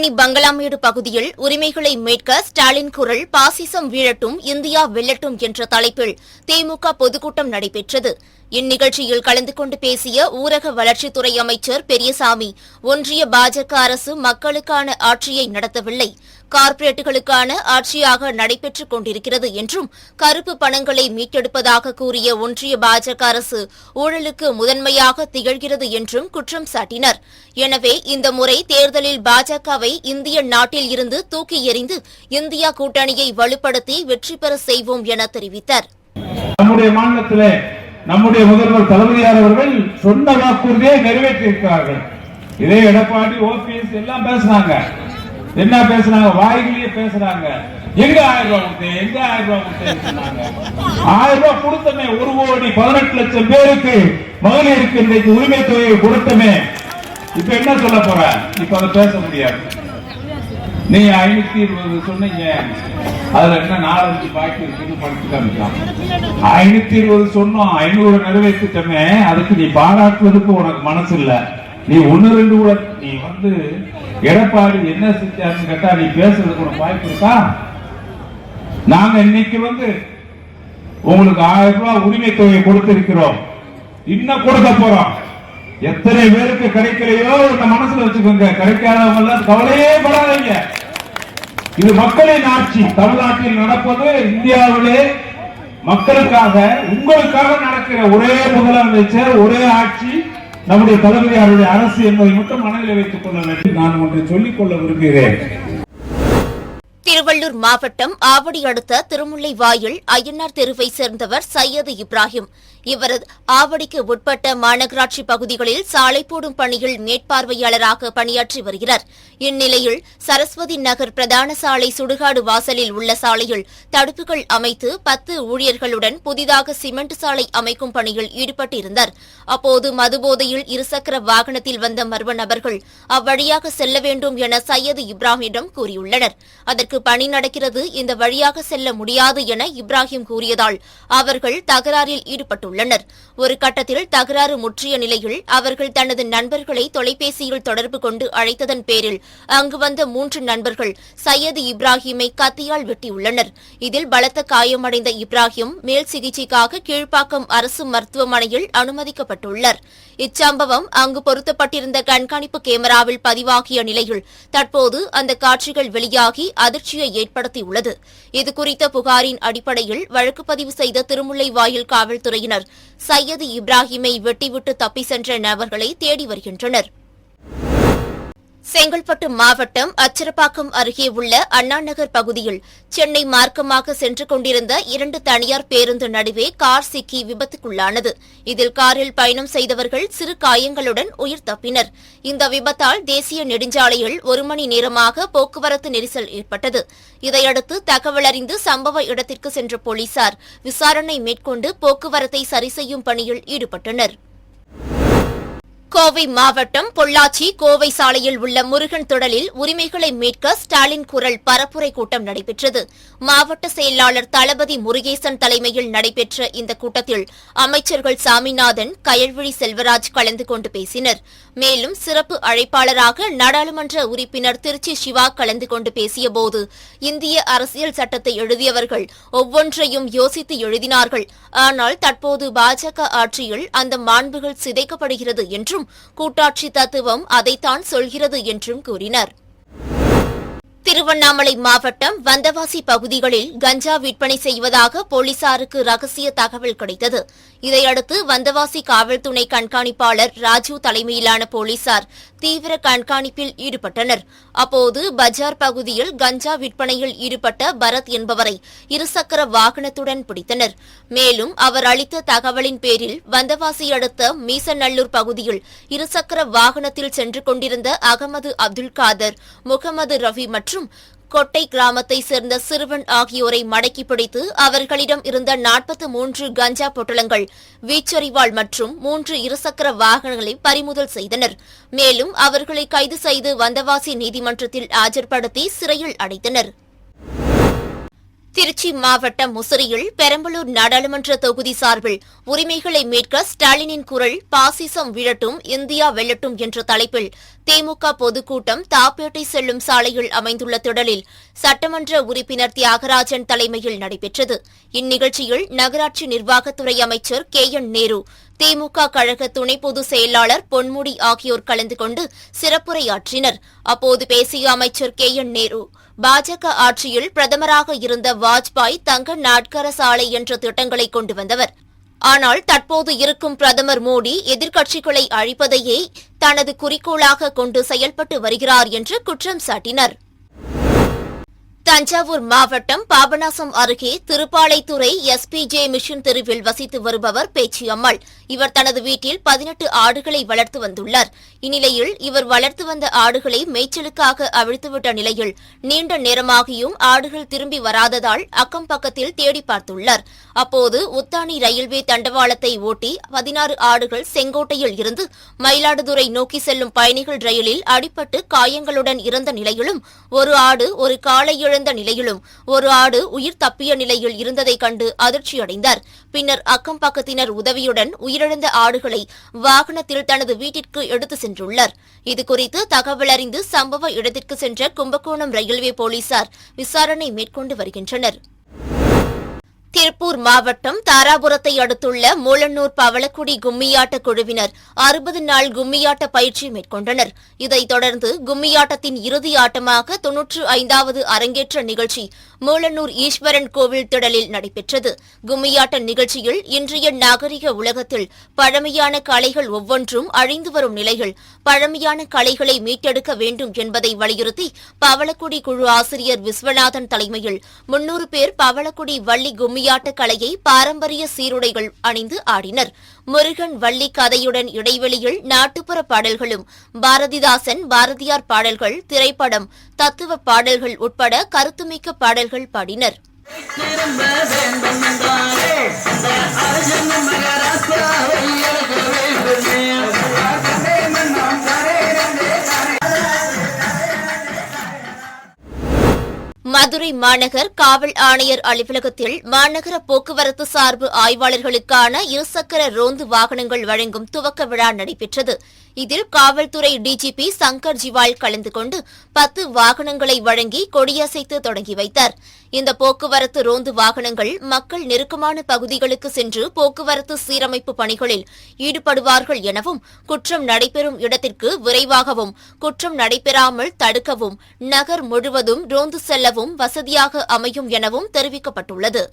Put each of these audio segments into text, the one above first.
தேனி பங்களாமேடு பகுதியில் உரிமைகளை மீட்க ஸ்டாலின் குரல் பாசிசம் வீழட்டும் இந்தியா வெல்லட்டும் என்ற தலைப்பில் திமுக பொதுக்கூட்டம் நடைபெற்றது. இந்நிகழ்ச்சியில் கலந்து கொண்டு பேசிய ஊரக வளர்ச்சித்துறை அமைச்சர் பெரியசாமி, ஒன்றிய பாஜக அரசு மக்களுக்கான ஆட்சியை நடத்தவில்லை, கார்ப்பரேட்டுகளுக்கான ஆட்சியாக நடைபெற்றுக் கொண்டிருக்கிறது என்றும், கருப்பு பணங்களை மீட்டெடுப்பதாக கூறிய ஒன்றிய பாஜக அரசு ஊழலுக்கு முதன்மையாக திகழ்கிறது என்றும் குற்றம் சாட்டினர். எனவே இந்த முறை தேர்தலில் பாஜகவை இந்திய நாட்டில் இருந்து தூக்கி எறிந்து இந்தியா கூட்டணியை வலுப்படுத்தி வெற்றி பெற செய்வோம் என தெரிவித்தார். நம்முடைய முதல்வர் தளபதியார் அவர்கள் சொன்ன வாக்குறுதியை நிறைவேற்றியிருக்கிறார்கள். இதே எடப்பாடி, ஓபிஎஸ் எல்லாம் பேசுறாங்க. என்ன பேசுறாங்க? வாய்களையே பேசுறாங்க. எங்க 1000 ரூபாய் கொடுத்தேன், எங்க 1000 ரூபாய் கொடுத்தேன் சொன்னாங்க. 1000 ரூபாய் கொடுத்தமே, 1,18,00,000 பேருக்கு மகளிருக்கு இன்றைக்கு உரிமை தொகையை கொடுத்தமே. இப்ப என்ன சொல்ல போற? இப்ப அதை பேச முடியாது. நீ 520 சொன்னீங்க, அதுல என்ன 4-5 பாக்கி இருக்குன்னு படிச்சு காமிக்கலாம். 520 சொன்னோம், 500 நிறைவேற்றிட்டமே. அதுக்கு நீ பாராட்டுவதற்கு உனக்கு மனசு இல்ல. நீ 1-2 கூட நீ எடப்பாடி என்ன செஞ்சாருன்னு கேட்டா நீ பேசுறதுக்கு உனக்கு வாய்ப்பு இருக்கா? நாங்க இன்னைக்கு உங்களுக்கு 1000 ரூபாய் உரிமை தொகையை கொடுத்திருக்கிறோம், இன்னும் கொடுக்க போறோம். எத்தனை பேருக்கு கிடைக்கலையோ உங்க மனசுல வச்சுக்கோங்க. கிடைக்காதவங்க எல்லாம் கவலையே படாதீங்க. இது மக்களின் ஆட்சி. தமிழ்நாட்டில் நடப்பது இந்தியாவிலே மக்களுக்காக, உங்களுக்காக நடக்கிற ஒரே முதலமைச்சர், ஒரே ஆட்சி நம்முடைய தளபதியாருடைய அரசு என்பதை மட்டும் மனதில் வைத்துக் கொள்ள வேண்டும். நான் ஒன்றை சொல்லிக் கொள்ள விரும்புகிறேன். திருவள்ளூர் மாவட்டம் ஆவடி அடுத்த திருமுல்லைவாயில் அய்யனார் தெருவை சேர்ந்தவர் சையது இப்ராஹிம். இவர் ஆவடிக்கு உட்பட்ட மாநகராட்சி பகுதிகளில் சாலை போடும் பணியில் மேற்பார்வையாளராக பணியாற்றி வருகிறார். இந்நிலையில் சரஸ்வதி நகர் பிரதான சாலை சுடுகாடு வாசலில் உள்ள சாலையில் தடுப்புகள் அமைத்து 10 ஊழியர்களுடன் புதிதாக சிமெண்ட் சாலை அமைக்கும் பணியில் ஈடுபட்டிருந்தார். அப்போது மதுபோதையில் இருசக்கர வாகனத்தில் வந்த மர்ம நபர்கள் அவ்வழியாக செல்ல வேண்டும் என சையது இப்ராஹிமிடம் கூறியுள்ளனர். அதற்கு பணி நடக்கிறது, இந்த வழியாக செல்ல முடியாது என இப்ராஹிம் கூறியதால் அவர்கள் தகராறில் ஈடுபட்டுள்ளனர். ஒரு கட்டத்தில் தகராறு முற்றிய நிலையில் அவர்கள் தனது நண்பர்களை தொலைபேசியில் தொடர்பு கொண்டு அழைத்ததன் பேரில் அங்கு வந்த 3 நண்பர்கள் சையது இப்ராஹிமை கத்தியால் வெட்டியுள்ளனர். இதில் பலத்த காயமடைந்த இப்ராஹிம் மேல் சிகிச்சைக்காக கீழ்ப்பாக்கம் அரசு மருத்துவமனையில் அனுமதிக்கப்பட்டுள்ளார். இச்சம்பவம் அங்கு பொருத்தப்பட்டிருந்த கண்காணிப்பு கேமராவில் பதிவாகிய நிலையில் தற்போது அந்த காட்சிகள் வெளியாகி அதிர்ச்சியை ஏற்படுத்தியுள்ளது. இதுகுறித்த புகாரின் அடிப்படையில் வழக்கு பதிவு செய்த திருமுல்லைவாயில் காவல்துறையினர் சையது இப்ராஹிமை வெட்டிவிட்டு தப்பி சென்ற நபர்களை தேடி வருகின்றனர். செங்கல்பட்டு மாவட்டம் அச்சரப்பாக்கம் அருகே உள்ள அண்ணாநகர் பகுதியில் சென்னை மார்க்கமாக சென்று கொண்டிருந்த 2 தனியார் பேருந்து நடுவே கார் சிக்கி விபத்துக்குள்ளானது. இதில் காரில் பயணம் செய்தவர்கள் சிறு காயங்களுடன் உயிர் தப்பினர். இந்த விபத்தால் தேசிய நெடுஞ்சாலையில் 1 மணி நேரமாக போக்குவரத்து நெரிசல் ஏற்பட்டது. இதையடுத்து தகவல் அறிந்து சம்பவ இடத்திற்கு சென்ற போலீசார் விசாரணை மேற்கொண்டு போக்குவரத்தை சரி செய்யும் பணியில் ஈடுபட்டனர். கோவை மாவட்டம் பொள்ளாச்சி கோவை சாலையில் உள்ள முருகன் திடலில் உரிமைகளை மீட்க ஸ்டாலின் குரல் பரப்புரை கூட்டம் நடைபெற்றது. மாவட்ட செயலாளர் தளபதி முருகேசன் தலைமையில் நடைபெற்ற இந்த கூட்டத்தில் அமைச்சர்கள் சாமிநாதன், கயல்விழி செல்வராஜ் கலந்து கொண்டு பேசினர். மேலும் சிறப்பு அழைப்பாளராக நாடாளுமன்ற உறுப்பினர் திருச்சி சிவா கலந்து கொண்டு பேசியபோது, இந்திய அரசியல் சட்டத்தை எழுதியவர்கள் ஒவ்வொன்றையும் யோசித்து எழுதினார்கள், ஆனால் தற்போது பாஜக ஆட்சியில் அந்த மாண்புகள் சிதைக்கப்படுகிறது என்றும் கூட்டாட்சி தத்துவம் அதைத்தான் சொல்கிறது என்றும் கூறினர். திருவண்ணாமலை மாவட்டம் வந்தவாசி பகுதிகளில் கஞ்சா விற்பனை செய்வதாக போலீசாருக்கு ரகசிய தகவல் கிடைத்தது. இதையடுத்து வந்தவாசி காவல் துணை கண்காணிப்பாளர் ராஜு தலைமையிலான போலீசார் தீவிர கண்காணிப்பில் ஈடுபட்டனர். அப்போது பஜார் பகுதியில் கஞ்சா விற்பனையில் ஈடுபட்ட பரத் என்பவரை இருசக்கர வாகனத்துடன் பிடித்தனர். மேலும் அவர் அளித்த தகவலின் பேரில் வந்தவாசி அடுத்த மீசநல்லூர் பகுதியில் இருசக்கர வாகனத்தில் சென்று கொண்டிருந்த அகமது அப்துல் காதர், முகமது ரவி மற்றும் கொட்டை கிராமத்தை சேர்ந்த சிறுவன் ஆகியோரை மடக்கி பிடித்து அவர்களிடம் இருந்த 43 கஞ்சா பொட்டலங்கள், வீச்சரிவாள் மற்றும் 3 இருசக்கர வாகனங்களை பறிமுதல் செய்தனர். மேலும் அவர்களை கைது செய்து வந்தவாசி நீதிமன்றத்தில் ஆஜர்படுத்தி சிறையில் அடைத்தனர். திருச்சி மாவட்டம் முசிறியில் பெரம்பலூர் நாடாளுமன்ற தொகுதி சார்பில் உரிமைகளை மீட்க ஸ்டாலினின் குரல் பாசிசம் வீழட்டும் இந்தியா வெல்லட்டும் என்ற தலைப்பில் திமுக பொதுக்கூட்டம் தாப்பேட்டை செல்லும் சாலையில் அமைந்துள்ள திடலில் சட்டமன்ற உறுப்பினர் தியாகராஜன் தலைமையில் நடைபெற்றது. இந்நிகழ்ச்சியில் நகராட்சி நிர்வாகத்துறை அமைச்சர் KN நேரு, திமுக கழக துணை பொதுச் செயலாளர் பொன்முடி ஆகியோர் கலந்து கொண்டு சிறப்புரையாற்றினர். அப்போது பேசிய அமைச்சர் KN நேரு, பாஜக ஆட்சியில் பிரதமராக இருந்த வாஜ்பாய் தங்க நாட்கர சாலை என்ற திட்டங்களை கொண்டு வந்தவர். ஆனால் தற்போது இருக்கும் பிரதமர் மோடி எதிர்க்கட்சிகளை அழிப்பதையே தனது குறிக்கோளாக கொண்டு செயல்பட்டு வருகிறார் என்று குற்றம் சாட்டினர். தஞ்சாவூர் மாவட்டம் பாபநாசம் அருகே திருப்பாலைத்துறை SPJ மிஷன் தெருவில் வசித்து வருபவர் பேச்சியம்மாள். இவர் தனது வீட்டில் 18 ஆடுகளை வளர்த்து வந்துள்ளார். இந்நிலையில் இவர் வளர்த்து வந்த ஆடுகளை மேய்ச்சலுக்காக அவிழ்த்துவிட்ட நிலையில் நீண்ட நேரமாகியும் ஆடுகள் திரும்பி வராததால் அக்கம் பக்கத்தில் தேடி பார்த்துள்ளார். அப்போது உத்தானி ரயில்வே தண்டவாளத்தை ஓட்டி 16 ஆடுகள் செங்கோட்டையில் இருந்து மயிலாடுதுறை நோக்கி செல்லும் பயணிகள் ரயிலில் அடிபட்டு காயங்களுடன் இருந்த நிலையிலும், ஒரு ஆடு ஒரு காலை இழந்த நிலையிலும், ஒரு ஆடு உயிர் தப்பிய நிலையில் இருந்ததைக் கண்டு அதிர்ச்சியடைந்தார். பின்னர் அக்கம் பக்கத்தினர் உதவியுடன் உயிரிழந்த ஆடுகளை வாகனத்தில் தனது வீட்டிற்கு எடுத்து சென்றுள்ளார். இதுகுறித்து தகவல் அறிந்து சம்பவ இடத்திற்கு சென்ற கும்பகோணம் ரயில்வே போலீசார் விசாரணை மேற்கொண்டு வருகின்றனர். திருப்பூர் மாவட்டம் தாராபுரத்தை அடுத்துள்ள மூலனூர் பவளக்குடி கும்மியாட்ட குழுவினர் 60 நாள் கும்மியாட்ட பயிற்சி மேற்கொண்டனர். இதைத் தொடர்ந்து கும்மியாட்டத்தின் இறுதி ஆட்டமாக 95வது அரங்கேற்ற நிகழ்ச்சி மூலனூர் ஈஸ்வரன் கோவில் திடலில் நடைபெற்றது. கும்மியாட்ட நிகழ்ச்சியில் இன்றைய நாகரிக உலகத்தில் பழமையான கலைகள் ஒவ்வொன்றும் அழிந்து வரும் நிலையில் பழமையான கலைகளை மீட்டெடுக்க வேண்டும் என்பதை வலியுறுத்தி பவளக்குடி குழு ஆசிரியர் விஸ்வநாதன் தலைமையில் 300 பேர் பவளக்குடி வள்ளி கும்மியாட்ட கலையை பாரம்பரிய சீருடைகள் அணிந்து ஆடினர். முருகன் வள்ளி கதையுடன் இடைவெளியில் நாட்டுப்புற பாடல்களும், பாரதிதாசன் பாரதியார் பாடல்கள், திரைப்படம், தத்துவ பாடல்கள் உட்பட கருத்துமிக்க பாடல்கள் பாடினர். மதுரை மாநகர் காவல் ஆணையர் அலுவலகத்தில் மாநகர போக்குவரத்து சார்பு ஆய்வாளர்களுக்கான இருசக்கர ரோந்து வாகனங்கள் வழங்கும் துவக்க விழா நடைபெற்றது. இதில் காவல்துறை DGP சங்கர் ஜிவால் கலந்து கொண்டு 10 வாகனங்களை வழங்கி கொடியசைத்து தொடங்கி வைத்தார். இந்த போக்குவரத்து ரோந்து வாகனங்கள் மக்கள் நெருக்கமான பகுதிகளுக்கு சென்று போக்குவரத்து சீரமைப்பு பணிகளில் ஈடுபடுவார்கள் எனவும், குற்றம் நடைபெறும் இடத்திற்கு விரைவாகவும், குற்றம் நடைபெறாமல் தடுக்கவும், நகர் முழுவதும் ரோந்து செல்லவும் வசதியாக அமையும் எனவும் தெரிவிக்கப்பட்டுள்ளது.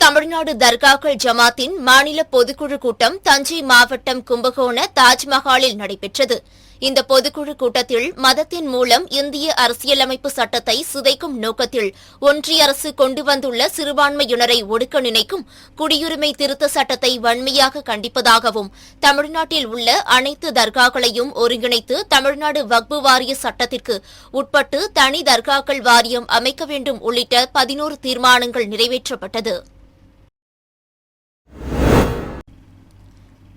தமிழ்நாடு தர்காக்கள் ஜமாத்தின் மாநில பொதுக்குழு கூட்டம் தஞ்சை மாவட்டம் கும்பகோண தாஜ்மஹாலில் நடைபெற்றது. இந்த பொதுக்குழு கூட்டத்தில் மதத்தின் மூலம் இந்திய அரசியலமைப்பு சட்டத்தை சிதைக்கும் நோக்கத்தில் ஒன்றிய அரசு கொண்டு வந்துள்ள சிறுபான்மையினரை ஒடுக்க நினைக்கும் குடியுரிமை திருத்த சட்டத்தை வன்மையாக கண்டிப்பதாகவும், தமிழ்நாட்டில் உள்ள அனைத்து தர்காக்களையும் ஒருங்கிணைத்து தமிழ்நாடு வக்பு வாரிய சட்டத்திற்கு உட்பட்டு தனி தர்காக்கள் வாரியம் அமைக்க வேண்டும் உள்ளிட்ட 11 தீர்மானங்கள் நிறைவேற்றப்பட்டது.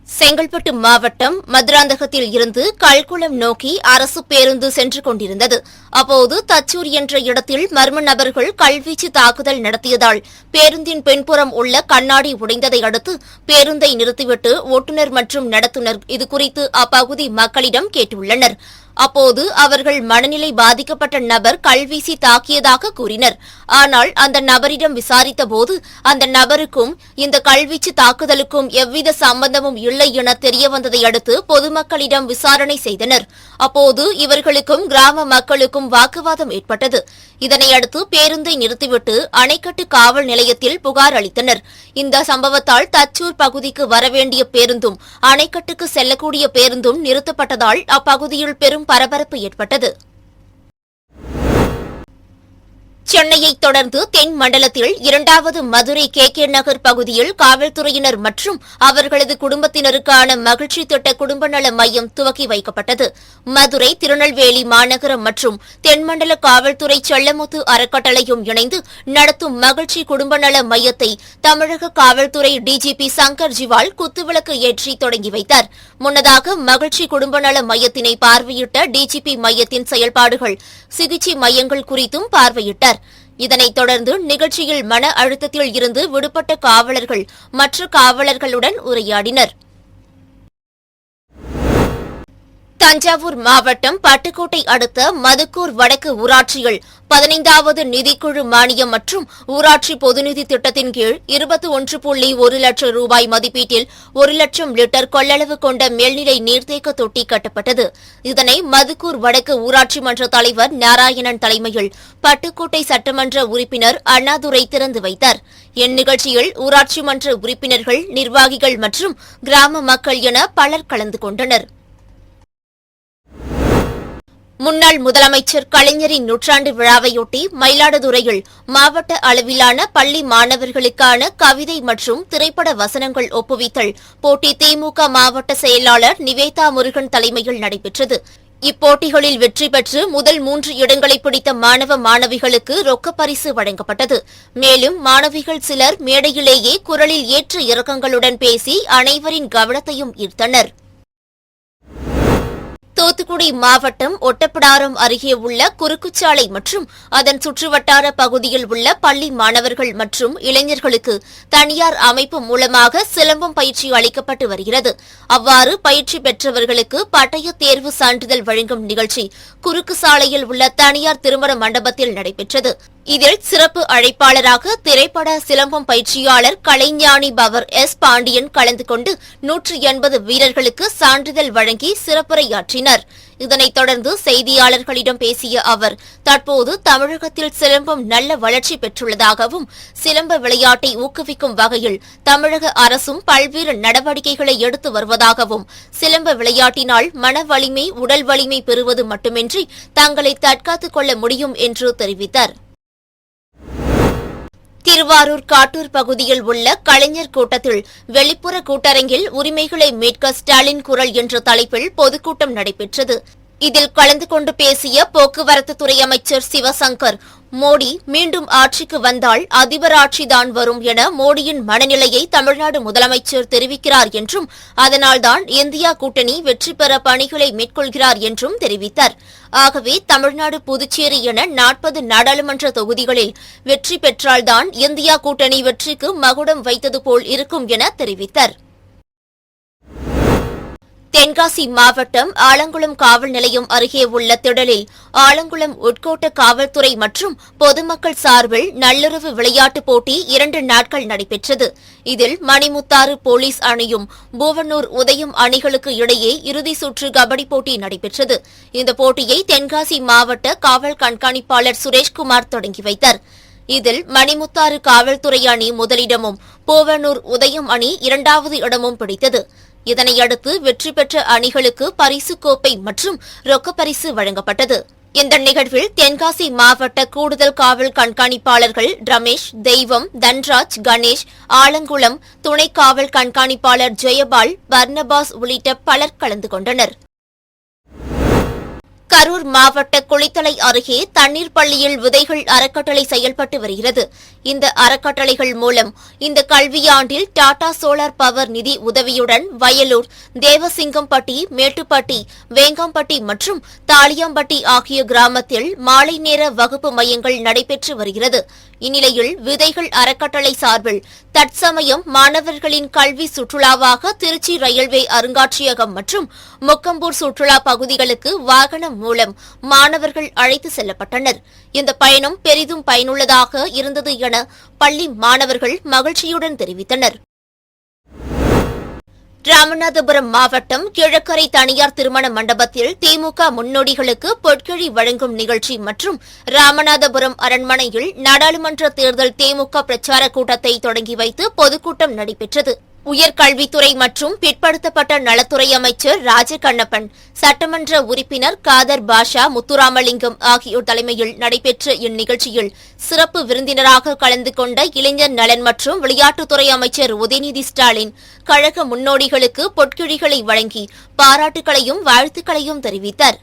செங்கல்பட்டு மாவட்டம் மதுராந்தகத்தில் இருந்து கல்குளம் நோக்கி அரசு பேருந்து சென்று கொண்டிருந்தது. அப்போது தச்சூர் என்ற இடத்தில் மர்ம நபர்கள் கல்வீச்சு தாக்குதல் நடத்தியதால் பேருந்தின் பின்புறம் உள்ள கண்ணாடி உடைந்ததை அடுத்து பேருந்தை நிறுத்திவிட்டு ஓட்டுநர் மற்றும் நடத்துனர் இதுகுறித்து அப்பகுதி மக்களிடம் கேட்டுள்ளனர். அப்போது அவர்கள் மனநிலை பாதிக்கப்பட்ட நபர் கல்வீசி தாக்கியதாக கூறினர். ஆனால் அந்த நபரிடம் விசாரித்தபோது அந்த நபருக்கும் இந்த கல்வீச்சு தாக்குதலுக்கும் எவ்வித சம்பந்தமும் இல்லை என தெரியவந்ததை அடுத்து பொதுமக்களிடம் விசாரணை செய்தனர். அப்போது இவர்களுக்கும் கிராம மக்களுக்கும் வாக்குவாதம் ஏற்பட்டது. இதனையடுத்து பேருந்தை நிறுத்திவிட்டு அணைக்கட்டு காவல் நிலையத்தில் புகார் அளித்தனர். இந்த சம்பவத்தால் தச்சூர் பகுதிக்கு வரவேண்டிய பேருந்தும் அணைக்கட்டுக்கு செல்லக்கூடிய பேருந்தும் நிறுத்தப்பட்டதால் அப்பகுதியில் பெரும் பரபரப்பு ஏற்பட்டது. சென்னையைத் தொடர்ந்து தென் மண்டலத்தில் 2வது மதுரை KK நகர் பகுதியில் காவல்துறையினர் மற்றும் அவர்களது குடும்பத்தினருக்கான மகிழ்ச்சி திட்ட குடும்ப நல மையம் துவக்கி வைக்கப்பட்டது. மதுரை, திருநெல்வேலி மாநகரம் மற்றும் தென்மண்டல காவல்துறை செல்லமுத்து அறக்கட்டளையும் இணைந்து நடத்தும் மகிழ்ச்சி குடும்ப நல மையத்தை தமிழக காவல்துறை DGP சங்கர் ஜிவால் குத்துவிளக்கு ஏற்றி தொடங்கி வைத்தார். முன்னதாக மகிழ்ச்சி குடும்ப நல மையத்தினை பார்வையிட்ட DGP மையத்தின் செயல்பாடுகள், சிகிச்சை மையங்கள் குறித்தும் பார்வையிட்டார். இதனைத் தொடர்ந்து நிகழ்ச்சியில் மன அழுத்தத்தில் இருந்து விடுபட்ட காவலர்கள் மற்ற காவலர்களுடன் உரையாடினர். தஞ்சாவூர் மாவட்டம் பட்டுக்கோட்டை அடுத்த மதுக்கூர் வடக்கு ஊராட்சியில் 15வது நிதிக்குழு மானியம் மற்றும் ஊராட்சி பொதுநிதி திட்டத்தின் கீழ் 21.1 லட்சம் ரூபாய் மதிப்பீட்டில் 1 லட்சம் லிட்டர் கொள்ளளவு கொண்ட மேல்நிலை நீர்த்தேக்க தொட்டி கட்டப்பட்டது. இதனை மதுக்கூர் வடக்கு ஊராட்சி மன்ற தலைவர் நாராயணன் தலைமையில் பட்டுக்கோட்டை சட்டமன்ற உறுப்பினர் அண்ணாதுரை திறந்து வைத்தார். இந்நிகழ்ச்சியில் ஊராட்சி மன்ற உறுப்பினர்கள், நிர்வாகிகள் மற்றும் கிராம மக்கள் என பலர் கலந்து கொண்டனர். முன்னாள் முதலமைச்சர் கலைஞரின் நூற்றாண்டு விழாவையொட்டி மயிலாடுதுறையில் மாவட்ட அளவிலான பள்ளி மாணவர்களுக்கான கவிதை மற்றும் திரைப்பட வசனங்கள் ஒப்புவித்தல் போட்டி திமுக மாவட்ட செயலாளர் நிவேதா முருகன் தலைமையில் நடைபெற்றது. இப்போட்டிகளில் வெற்றி பெற்று முதல் 3 இடங்களை பிடித்த மாணவ மாணவிகளுக்கு ரொக்கப் பரிசு வழங்கப்பட்டது. மேலும் மாணவிகள் சிலர் மேடையிலேயே குரலில் ஏற்ற இறக்கங்களுடன் பேசி அனைவரின் கவனத்தையும் ஈர்த்தனர். தூத்துக்குடி மாவட்டம் ஒட்டப்பிடாரம் அருகே உள்ள குறுக்குச்சாலை மற்றும் அதன் சுற்றுவட்டார பகுதியில் உள்ள பள்ளி மாணவர்கள் மற்றும் இளைஞர்களுக்கு தனியார் அமைப்பு மூலமாக சிலம்பம் பயிற்சி அளிக்கப்பட்டு வருகிறது. அவ்வாறு பயிற்சி பெற்றவர்களுக்கு பட்டய தேர்வு சான்றிதழ் வழங்கும் நிகழ்ச்சி குறுக்கு சாலையில் உள்ள தனியார் திருமண மண்டபத்தில் நடைபெற்றது. இதில் சிறப்பு அழைப்பாளராக திரைப்பட சிலம்பம் பயிற்சியாளர் கலைஞானி பவர் எஸ். பாண்டியன் கலந்து கொண்டு 180 வீரர்களுக்கு சான்றிதழ் வழங்கி சிறப்புரையாற்றினார். இதனைத் தொடர்ந்து செய்தியாளர்களிடம் பேசிய அவர், தற்போது தமிழகத்தில் சிலம்பம் நல்ல வளர்ச்சி பெற்றுள்ளதாகவும் சிலம்ப விளையாட்டை ஊக்குவிக்கும் வகையில் தமிழக அரசும் பல்வேறு நடவடிக்கைகளை எடுத்து வருவதாகவும், சிலம்ப விளையாட்டினால் மன வலிமை, உடல் வலிமை பெறுவது மட்டுமின்றி தங்களை தற்காத்துக் கொள்ள முடியும் என்று தெரிவித்தார். திருவாரூர் காட்டூர் பகுதியில் உள்ள கலைஞர் கூட்டத்தில் வெளிப்புற கூட்டரங்கில் உரிமைகளை மீட்க ஸ்டாலின் குரல் என்ற தலைப்பில் பொதுக்கூட்டம் நடைபெற்றது. இதில் கலந்து கொண்டு பேசிய போக்குவரத்து துறை அமைச்சர் சிவசங்கர், மோடி மீண்டும் ஆட்சிக்கு வந்தால் அதிபர் ஆட்சிதான் வரும் என மோடியின் மனநிலையை தமிழ்நாடு முதலமைச்சர் தெரிவிக்கிறார் என்றும், அதனால்தான் இந்தியா கூட்டணி வெற்றி பெற பணிகளை மேற்கொள்கிறார் என்றும் தெரிவித்தார். ஆகவே தமிழ்நாடு, புதுச்சேரி என 40 நாடாளுமன்ற தொகுதிகளில் வெற்றி பெற்றால்தான் இந்தியா கூட்டணி வெற்றிக்கு மகுடம் வைத்தது போல் இருக்கும் என தெரிவித்தார். தென்காசி மாவட்டம் ஆலங்குளம் காவல் நிலையம் அருகே உள்ள திடலில் ஆலங்குளம் உட்கோட்ட காவல்துறை மற்றும் பொதுமக்கள் சார்பில் நள்ளிரவு விளையாட்டுப் போட்டி 2 நாட்கள் நடைபெற்றது. இதில் மணிமுத்தாறு போலீஸ் அணியும் பூவனூர் உதயம் அணிகளுக்கு இடையே இறுதி சுற்று கபடி போட்டி நடைபெற்றது. இந்த போட்டியை தென்காசி மாவட்ட காவல் கண்காணிப்பாளர் சுரேஷ்குமார் தொடங்கி வைத்தார். இதில் மணிமுத்தாறு காவல்துறை அணி முதலிடமும் பூவனூர் உதயம் அணி 2வது இடமும் பிடித்தது. இதனையடுத்து வெற்றி பெற்ற அணிகளுக்கு பரிசு கோப்பை மற்றும் ரொக்கப்பரிசு வழங்கப்பட்டது. இந்த நிகழ்வில் தென்காசி மாவட்ட கூடுதல் காவல் கண்காணிப்பாளர்கள் ரமேஷ், தெய்வம், தன்ராஜ், கணேஷ், ஆலங்குளம் துணை காவல் கண்காணிப்பாளர் ஜெயபால், பர்னபாஸ் உள்ளிட்ட பலர் கலந்து கொண்டனர். கரூர் மாவட்ட குளித்தலை அருகே தண்ணீர் பள்ளியில் விதைகள் அறக்கட்டளை செயல்பட்டு வருகிறது. இந்த அறக்கட்டளைகள் மூலம் இந்த கல்வியாண்டில் டாடா சோலார் பவர் நிதி உதவியுடன் வயலூர், தேவசிங்கம்பட்டி, மேட்டுப்பட்டி, வேங்கம்பட்டி மற்றும் தாளியாம்பட்டி ஆகிய கிராமத்தில் மாலை நேர வகுப்பு மையங்கள் நடைபெற்று வருகிறது. இந்நிலையில் விதைகள் அறக்கட்டளை சார்பில் தற்சமயம் மாணவர்களின் கல்வி சுற்றுலாவாக திருச்சி ரயில்வே அருங்காட்சியகம் மற்றும் முக்கம்பூர் சுற்றுலா பகுதிகளுக்கு வாகனம் மூலம் மாணவர்கள் அழைத்து செல்லப்பட்டனர். இந்த பயணம் பெரிதும் பயனுள்ளதாக இருந்தது என பள்ளி மாணவர்கள் மகிழ்ச்சியுடன் தெரிவித்தனர். ராமநாதபுரம் மாவட்டம் கிழக்கரை தனியார் திருமண மண்டபத்தில் திமுக முன்னோடிகளுக்கு பொற்கிழி வழங்கும் நிகழ்ச்சி மற்றும் ராமநாதபுரம் அரண்மனையில் நாடாளுமன்ற தேர்தல் திமுக பிரச்சார கூட்டத்தை தொடங்கி வைத்து பொதுக்கூட்டம் நடைபெற்றது. உயர்கல்வித்துறை மற்றும் பிற்படுத்தப்பட்ட நலத்துறை அமைச்சர் ராஜகண்ணப்பன், சட்டமன்ற உறுப்பினர் காதர் பாஷா, முத்துராமலிங்கம் ஆகியோர் தலைமையில் நடைபெற்ற இந்நிகழ்ச்சியில் சிறப்பு விருந்தினராக கலந்து கொண்ட இளைஞர் நலன் மற்றும் விளையாட்டுத்துறை அமைச்சர் உதயநிதி ஸ்டாலின் கழக முன்னோடிகளுக்கு பொற்கிழிகளை வழங்கி பாராட்டுகளையும் வாழ்த்துக்களையும் தெரிவித்தார்.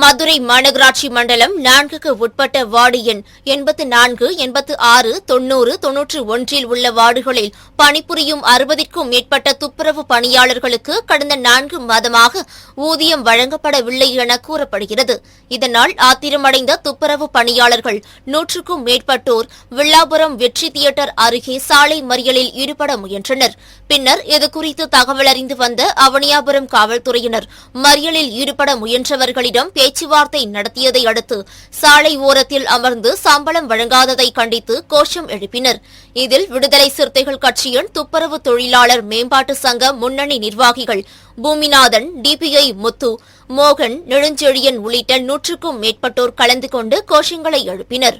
மதுரை மாநகராட்சி மண்டலம் 4க்கு உட்பட்ட வார்டு எண் 84, 86, 90, 91 உள்ள வார்டுகளில் பணிபுரியும் 60க்கும் மேற்பட்ட துப்புரவு பணியாளர்களுக்கு கடந்த 4 மாதமாக ஊதியம் வழங்கப்படவில்லை என கூறப்படுகிறது. இதனால் ஆத்திரமடைந்த துப்புரவு பணியாளர்கள் 100க்கும் மேற்பட்டோர் வில்லாபுரம் வெற்றி தியேட்டர் அருகே சாலை மறியலில் ஈடுபட முயன்றனர். பின்னர் இதுகுறித்து தகவல் அறிந்து வந்த அவனியாபுரம் காவல்துறையினர் மறியலில் ஈடுபட முயன்றவர்களிடம் பேச்சுவார்த்தை நடத்தியதை அடுத்து சாலை ஓரத்தில் அமர்ந்து சம்பளம் வழங்காததை கண்டித்து கோஷம் எழுப்பினர். இதில் விடுதலை சிறுத்தைகள் கட்சியின் துப்புரவு தொழிலாளர் மேம்பாட்டு சங்க முன்னணி நிர்வாகிகள் பூமிநாதன், டிபிஐ முத்து, மோகன், நெடுஞ்செழியன் உள்ளிட்ட 100க்கும் மேற்பட்டோர் கலந்து கொண்டு கோஷங்களை எழுப்பினர்.